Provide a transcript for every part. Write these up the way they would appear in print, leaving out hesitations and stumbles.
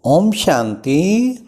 ओम शांति।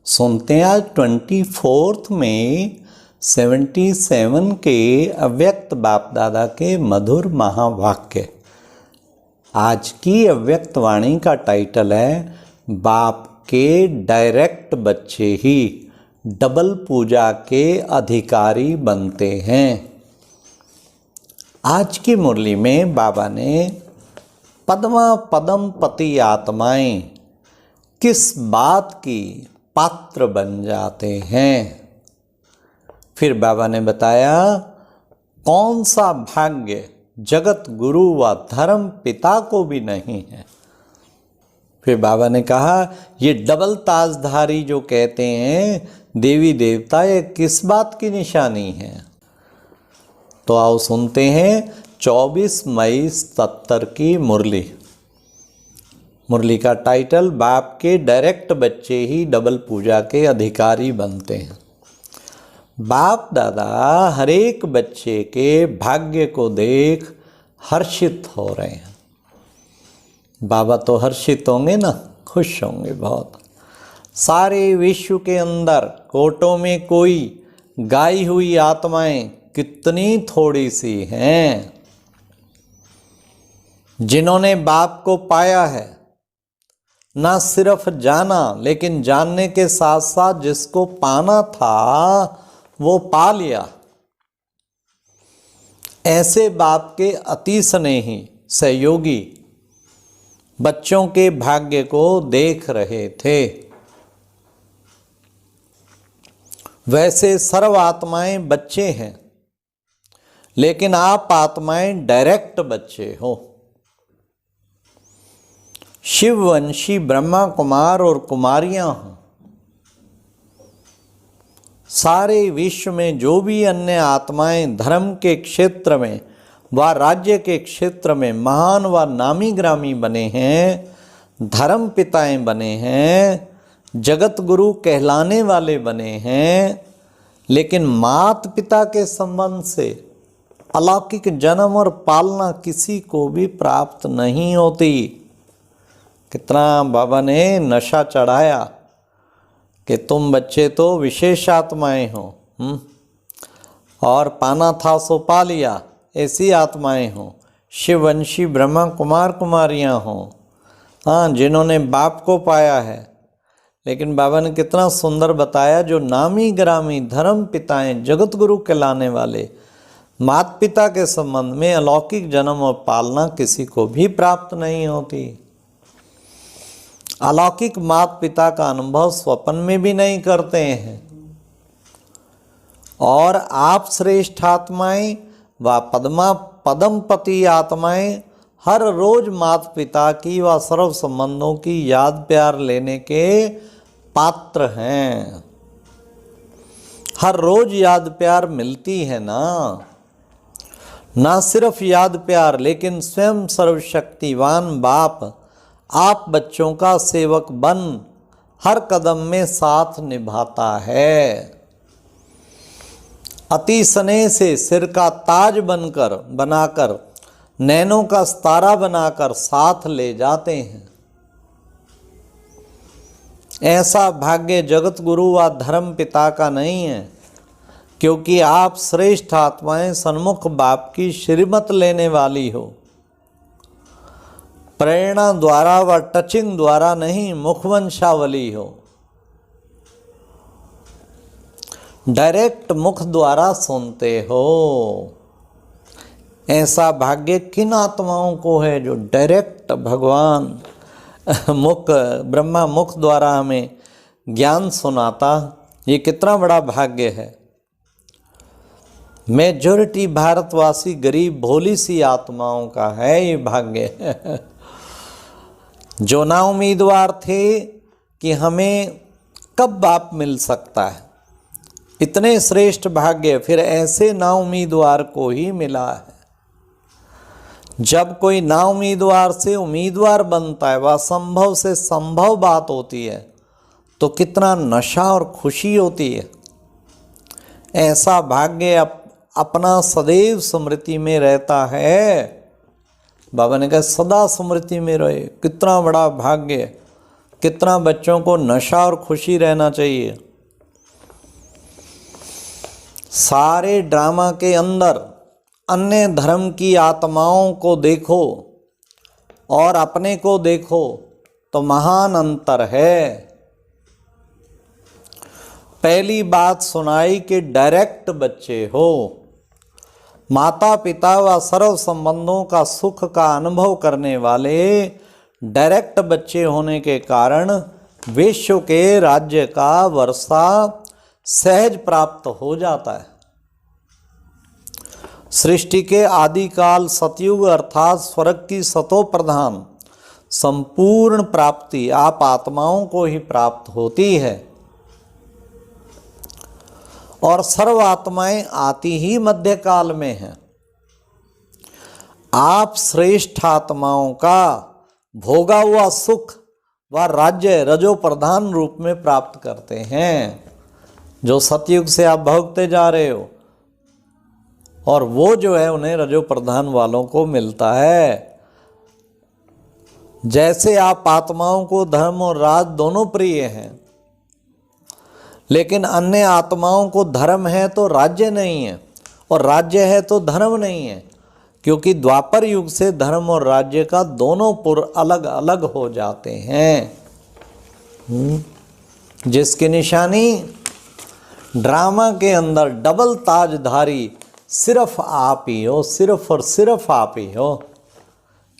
सुनते हैं आज 24 में 77 के अव्यक्त बाप दादा के मधुर महावाक्य। आज की अव्यक्त वाणी का टाइटल है बाप के डायरेक्ट बच्चे ही डबल पूजा के अधिकारी बनते हैं। आज की मुरली में बाबा ने पद्मा पदम पति आत्माएं किस बात की पात्र बन जाते हैं। फिर बाबा ने बताया कौन सा भाग्य जगत गुरु व धर्म पिता को भी नहीं है। फिर बाबा ने कहा ये डबल ताजधारी जो कहते हैं देवी देवता, ये किस बात की निशानी है। तो आओ सुनते हैं 24 मई 77 की मुरली। मुरली का टाइटल बाप के डायरेक्ट बच्चे ही डबल पूजा के अधिकारी बनते हैं। बाप दादा हर एक बच्चे के भाग्य को देख हर्षित हो रहे हैं। बाबा तो हर्षित होंगे ना, खुश होंगे बहुत। सारे विश्व के अंदर कोटों में कोई गाई हुई आत्माएं कितनी थोड़ी सी हैं जिन्होंने बाप को पाया है। ना सिर्फ जाना, लेकिन जानने के साथ साथ जिसको पाना था वो पा लिया। ऐसे बाप के अति स्नेही सहयोगी बच्चों के भाग्य को देख रहे थे। वैसे सर्व आत्माएं बच्चे हैं, लेकिन आप आत्माएं डायरेक्ट बच्चे हो। शिववंशी ब्रह्मा कुमार और कुमारियां हों। सारे विश्व में जो भी अन्य आत्माएं धर्म के क्षेत्र में व राज्य के क्षेत्र में महान व नामी ग्रामी बने हैं, धर्म पिताएं बने हैं, जगत गुरु कहलाने वाले बने हैं, लेकिन मात पिता के संबंध से अलौकिक जन्म और पालना किसी को भी प्राप्त नहीं होती। कितना बाबा ने नशा चढ़ाया कि तुम बच्चे तो विशेष आत्माएं हो, और पाना था सो पा लिया, ऐसी आत्माएं हो। शिववंशी ब्रह्मा कुमार कुमारियां हो, हाँ, जिन्होंने बाप को पाया है। लेकिन बाबा ने कितना सुंदर बताया, जो नामी ग्रामी धर्म पिताएं जगत गुरु कहलाने वाले माता पिता के संबंध में अलौकिक जन्म और पालना किसी को भी प्राप्त नहीं होती। अलौकिक माता पिता का अनुभव स्वप्न में भी नहीं करते हैं। और आप श्रेष्ठ आत्माएं व पदम पति आत्माएं हर रोज माता पिता की व सर्व संबंधों की याद प्यार लेने के पात्र हैं। हर रोज याद प्यार मिलती है ना सिर्फ याद प्यार, लेकिन स्वयं सर्वशक्तिवान बाप आप बच्चों का सेवक बन हर कदम में साथ निभाता है। अति स्नेह से सिर का ताज बनाकर नैनों का सितारा बनाकर साथ ले जाते हैं। ऐसा भाग्य जगत गुरु व धर्म पिता का नहीं है, क्योंकि आप श्रेष्ठ आत्माएं सन्मुख बाप की श्रीमत लेने वाली हो। प्रेरणा द्वारा व टचिंग द्वारा नहीं, मुखवंशावली हो। डायरेक्ट मुख द्वारा सुनते हो। ऐसा भाग्य किन आत्माओं को है जो डायरेक्ट भगवान मुख ब्रह्मा मुख द्वारा हमें ज्ञान सुनाता। ये कितना बड़ा भाग्य है। मेजॉरिटी भारतवासी गरीब भोली सी आत्माओं का है ये भाग्य। जो ना उम्मीदवार थे कि हमें कब बाप मिल सकता है, इतने श्रेष्ठ भाग्य फिर ऐसे ना उम्मीदवार को ही मिला है। जब कोई ना उम्मीदवार से उम्मीदवार बनता है, वह संभव से संभव बात होती है, तो कितना नशा और खुशी होती है। ऐसा भाग्य अपना सदैव स्मृति में रहता है। बाबा ने कहा सदा स्मृति में रहे, कितना बड़ा भाग्य। कितना बच्चों को नशा और खुशी रहना चाहिए। सारे ड्रामा के अंदर अन्य धर्म की आत्माओं को देखो और अपने को देखो तो महान अंतर है। पहली बात सुनाई कि डायरेक्ट बच्चे हो, माता पिता व सर्व संबंधों का सुख का अनुभव करने वाले डायरेक्ट बच्चे होने के कारण विश्व के राज्य का वर्षा सहज प्राप्त हो जाता है। सृष्टि के आदिकाल सतयुग अर्थात स्वर्ग की सतो प्रधान संपूर्ण प्राप्ति आप आत्माओं को ही प्राप्त होती है और सर्व आत्माएं आती ही मध्यकाल में हैं। आप श्रेष्ठ आत्माओं का भोगा हुआ सुख व राज्य रजो प्रधान रूप में प्राप्त करते हैं। जो सतयुग से आप भोगते जा रहे हो और वो जो है उन्हें रजो प्रधान वालों को मिलता है। जैसे आप आत्माओं को धर्म और राज दोनों प्रिय हैं, लेकिन अन्य आत्माओं को धर्म है तो राज्य नहीं है और राज्य है तो धर्म नहीं है, क्योंकि द्वापर युग से धर्म और राज्य का दोनों पुर अलग अलग हो जाते हैं। जिसकी निशानी ड्रामा के अंदर डबल ताजधारी सिर्फ आप ही हो, सिर्फ और सिर्फ आप ही हो।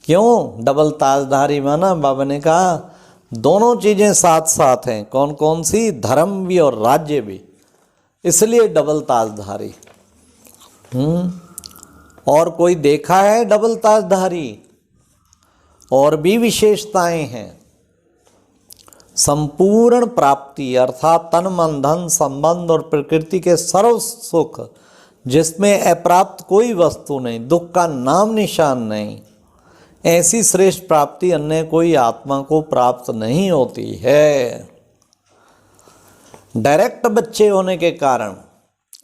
क्यों डबल ताजधारी माना? बाबा ने कहा दोनों चीजें साथ साथ हैं। कौन कौन सी? धर्म भी और राज्य भी, इसलिए डबल ताजधारी। और कोई देखा है डबल ताजधारी? और भी विशेषताएं हैं। संपूर्ण प्राप्ति अर्थात तन मन धन संबंध और प्रकृति के सर्व सुख, जिसमें अप्राप्त कोई वस्तु नहीं, दुख का नाम निशान नहीं, ऐसी श्रेष्ठ प्राप्ति अन्य कोई आत्मा को प्राप्त नहीं होती है। डायरेक्ट बच्चे होने के कारण,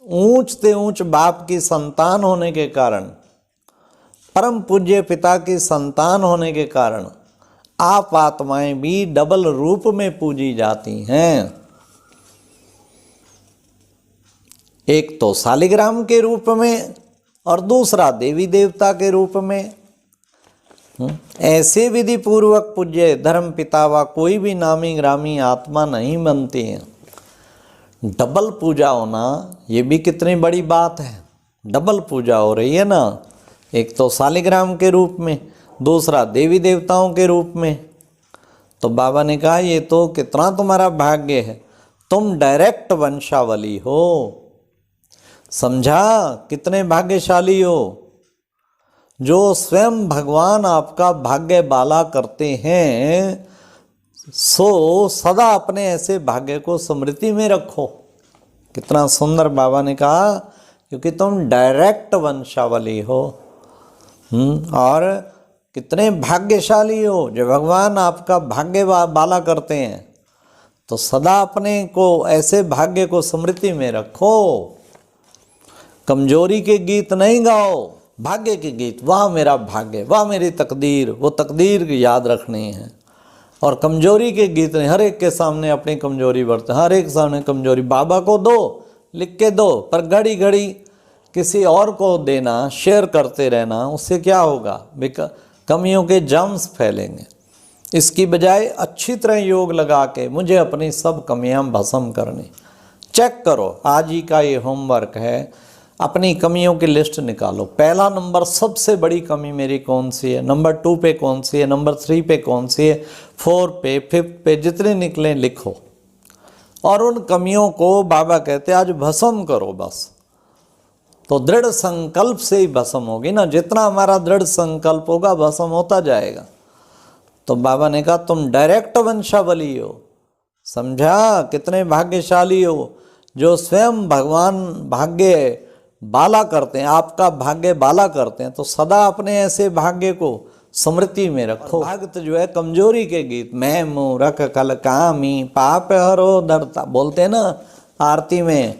ऊंच से ऊंच बाप की संतान होने के कारण, परम पूज्य पिता की संतान होने के कारण आप आत्माएं भी डबल रूप में पूजी जाती हैं। एक तो शालिग्राम के रूप में और दूसरा देवी देवता के रूप में। ऐसे विधि पूर्वक पूज्य धर्म पिता व कोई भी नामी ग्रामी आत्मा नहीं बनती है। डबल पूजा होना ये भी कितनी बड़ी बात है। डबल पूजा हो रही है ना, एक तो शालिग्राम के रूप में, दूसरा देवी देवताओं के रूप में। तो बाबा ने कहा ये तो कितना तुम्हारा भाग्य है, तुम डायरेक्ट वंशावली हो। समझा कितने भाग्यशाली हो जो स्वयं भगवान आपका भाग्य बाला करते हैं। सो सदा अपने ऐसे भाग्य को स्मृति में रखो। कितना सुंदर बाबा ने कहा, क्योंकि तुम डायरेक्ट वंशावली हो। और कितने भाग्यशाली हो जो भगवान आपका भाग्य बाला करते हैं। तो सदा अपने को ऐसे भाग्य को स्मृति में रखो। कमजोरी के गीत नहीं गाओ, भाग्य के गीत। वाह मेरा भाग्य, वाह मेरी तकदीर, वो तकदीर याद रखनी है। और कमजोरी के गीत नहीं, हर एक के सामने अपनी कमजोरी बरते, हर एक सामने कमजोरी बाबा को दो, लिख के दो, पर घड़ी घड़ी किसी और को देना, शेयर करते रहना, उससे क्या होगा? कमियों के जर्म्स फैलेंगे। इसकी बजाय अच्छी तरह योग लगा के मुझे अपनी सब कमियां भस्म करनी। चेक करो, आज ही का ये होमवर्क है, अपनी कमियों की लिस्ट निकालो। पहला नंबर सबसे बड़ी कमी मेरी कौन सी है, नंबर 2 पे कौन सी है, नंबर 3 पे कौन सी है, 4 पे, 5 पे, जितने निकले लिखो। और उन कमियों को बाबा कहते आज भस्म करो बस। तो दृढ़ संकल्प से ही भस्म होगी ना, जितना हमारा दृढ़ संकल्प होगा भस्म होता जाएगा। तो बाबा ने कहा तुम डायरेक्ट वंशावली हो। समझा कितने भाग्यशाली हो जो स्वयं भगवान भाग्य बाला करते हैं, आपका भाग्य बाला करते हैं। तो सदा अपने ऐसे भाग्य को स्मृति में रखो। भक्त जो है कमजोरी के गीत, मैं मूरख कल कामी पाप हरो धरता, बोलते हैं ना आरती में,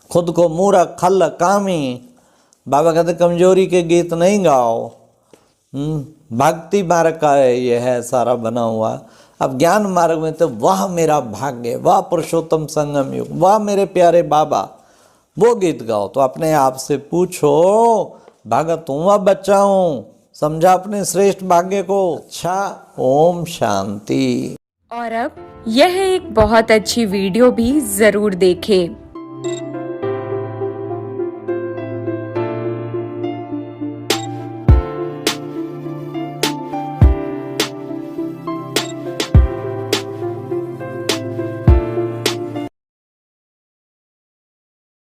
खुद को मूरख खल कामी। बाबा कहते कमजोरी के गीत नहीं गाओ। भक्ति मार्ग का ये है सारा बना हुआ। अब ज्ञान मार्ग में तो वाह मेरा भाग्य, वाह पुरुषोत्तम संगम युग, वाह मेरे प्यारे बाबा, वो गीत गाओ। तो अपने आप से पूछो, भगत हूँ व बच्चा हूँ, समझा अपने श्रेष्ठ भाग्य को। अच्छा, ओम शांति। और अब यह एक बहुत अच्छी वीडियो भी जरूर देखें।